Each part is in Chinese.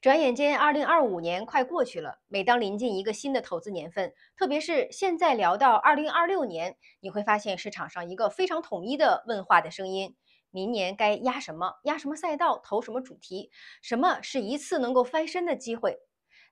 转眼间，2025年快过去了。每当临近一个新的投资年份，特别是现在聊到2026年，你会发现市场上一个非常统一的问话的声音：明年该压什么？压什么赛道？投什么主题？什么是一次能够翻身的机会？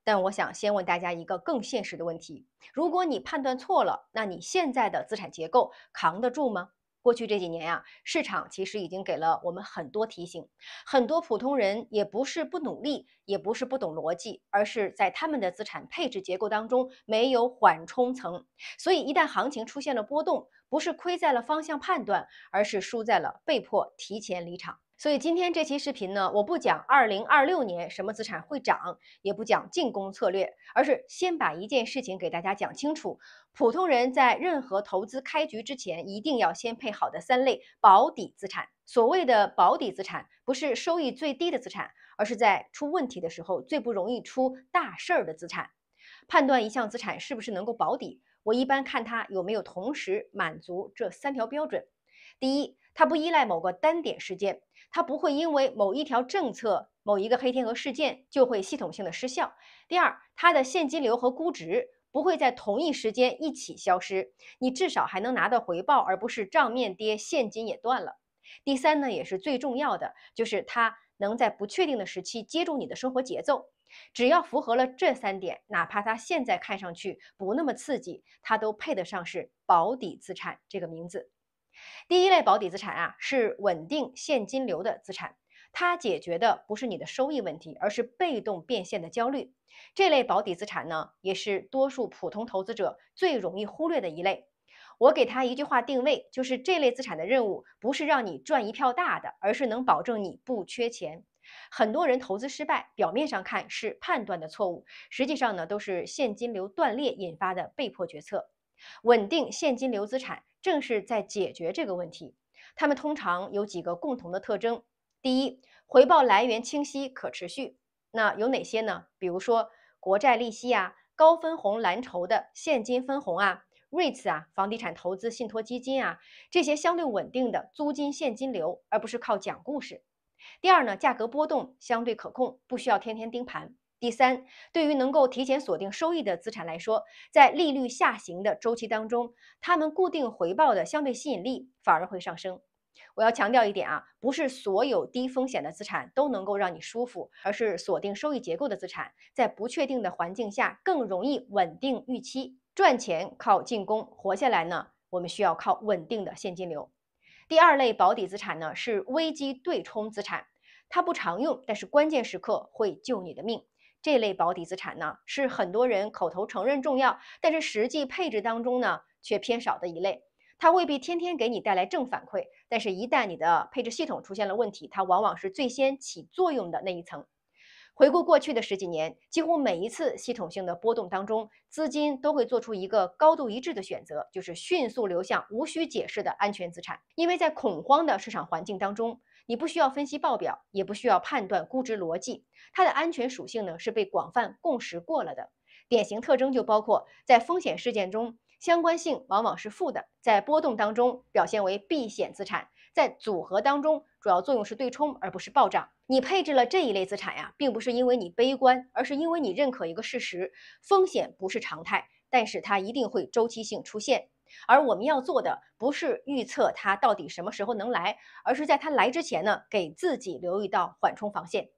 但我想先问大家一个更现实的问题：如果你判断错了，那你现在的资产结构扛得住吗？过去这几年呀，市场其实已经给了我们很多提醒，很多普通人也不是不努力，也不是不懂逻辑，而是在他们的资产配置结构当中没有缓冲层。所以一旦行情出现了波动，不是亏在了方向判断，而是输在了被迫提前离场。所以今天这期视频呢，我不讲2026年什么资产会涨，也不讲进攻策略，而是先把一件事情给大家讲清楚。普通人在任何投资开局之前，一定要先配好的三类保底资产。所谓的保底资产，不是收益最低的资产，而是在出问题的时候最不容易出大事儿的资产。判断一项资产是不是能够保底，我一般看它有没有同时满足这三条标准。第一，它不依赖某个单点事件，它不会因为某一条政策、某一个黑天鹅事件就会系统性的失效。第二，它的现金流和估值不会在同一时间一起消失，你至少还能拿到回报，而不是账面跌，现金也断了。第三呢，也是最重要的，就是它能在不确定的时期接住你的生活节奏。只要符合了这三点，哪怕它现在看上去不那么刺激，它都配得上是保底资产这个名字。第一类保底资产啊，是稳定现金流的资产，它解决的不是你的收益问题，而是被动变现的焦虑。这类保底资产呢，也是多数普通投资者最容易忽略的一类。我给它一句话定位，就是这类资产的任务不是让你赚一票大的，而是能保证你不缺钱。很多人投资失败，表面上看是判断的错误，实际上呢都是现金流断裂引发的被迫决策。稳定现金流资产正是在解决这个问题。它们通常有几个共同的特征：第一，回报来源清晰可持续。那有哪些呢？比如说国债利息啊、高分红蓝筹的现金分红啊、REITs 啊、房地产投资信托基金啊，这些相对稳定的租金现金流，而不是靠讲故事。第二呢，价格波动相对可控，不需要天天盯盘。第三，对于能够提前锁定收益的资产来说，在利率下行的周期当中，它们固定回报的相对吸引力反而会上升。我要强调一点啊，不是所有低风险的资产都能够让你舒服，而是锁定收益结构的资产，在不确定的环境下更容易稳定预期。赚钱靠进攻，活下来呢，我们需要靠稳定的现金流。第二类保底资产呢是危机对冲资产，它不常用，但是关键时刻会救你的命。这类保底资产呢是很多人口头承认重要，但是实际配置当中呢却偏少的一类。它未必天天给你带来正反馈，但是一旦你的配置系统出现了问题，它往往是最先起作用的那一层。回顾过去的十几年，几乎每一次系统性的波动当中，资金都会做出一个高度一致的选择，就是迅速流向无需解释的安全资产。因为在恐慌的市场环境当中，你不需要分析报表，也不需要判断估值逻辑，它的安全属性呢是被广泛共识过了的。典型特征就包括在风险事件中，相关性往往是负的，在波动当中表现为避险资产，在组合当中主要作用是对冲而不是暴涨。你配置了这一类资产呀，并不是因为你悲观，而是因为你认可一个事实：风险不是常态，但是它一定会周期性出现。而我们要做的不是预测它到底什么时候能来，而是在它来之前呢，给自己留一道缓冲防线。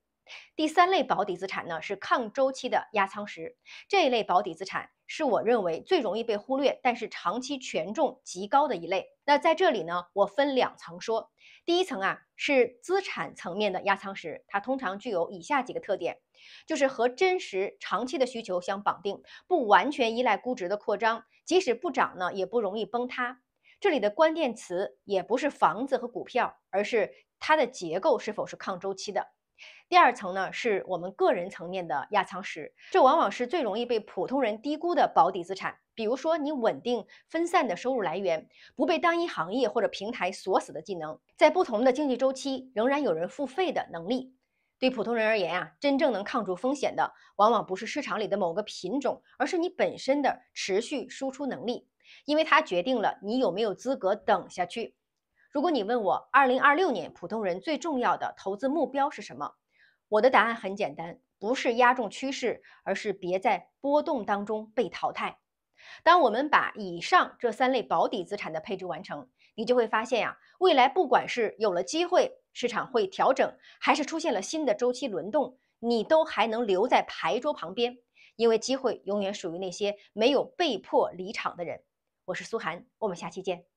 第三类保底资产呢是抗周期的压舱石，这一类保底资产是我认为最容易被忽略，但是长期权重极高的一类。那在这里呢，我分两层说。第一层啊是资产层面的压舱石，它通常具有以下几个特点，就是和真实长期的需求相绑定，不完全依赖估值的扩张，即使不涨呢也不容易崩塌。这里的关键词也不是房子和股票，而是它的结构是否是抗周期的。第二层呢，是我们个人层面的压舱石，这往往是最容易被普通人低估的保底资产。比如说，你稳定分散的收入来源，不被单一行业或者平台锁死的技能，在不同的经济周期仍然有人付费的能力。对普通人而言啊，真正能抗住风险的，往往不是市场里的某个品种，而是你本身的持续输出能力，因为它决定了你有没有资格等下去。如果你问我2026年普通人最重要的投资目标是什么，我的答案很简单，不是压中趋势，而是别在波动当中被淘汰。当我们把以上这3类保底资产的配置完成，你就会发现呀，未来不管是有了机会，市场会调整，还是出现了新的周期轮动，你都还能留在牌桌旁边，因为机会永远属于那些没有被迫离场的人。我是苏涵，我们下期见。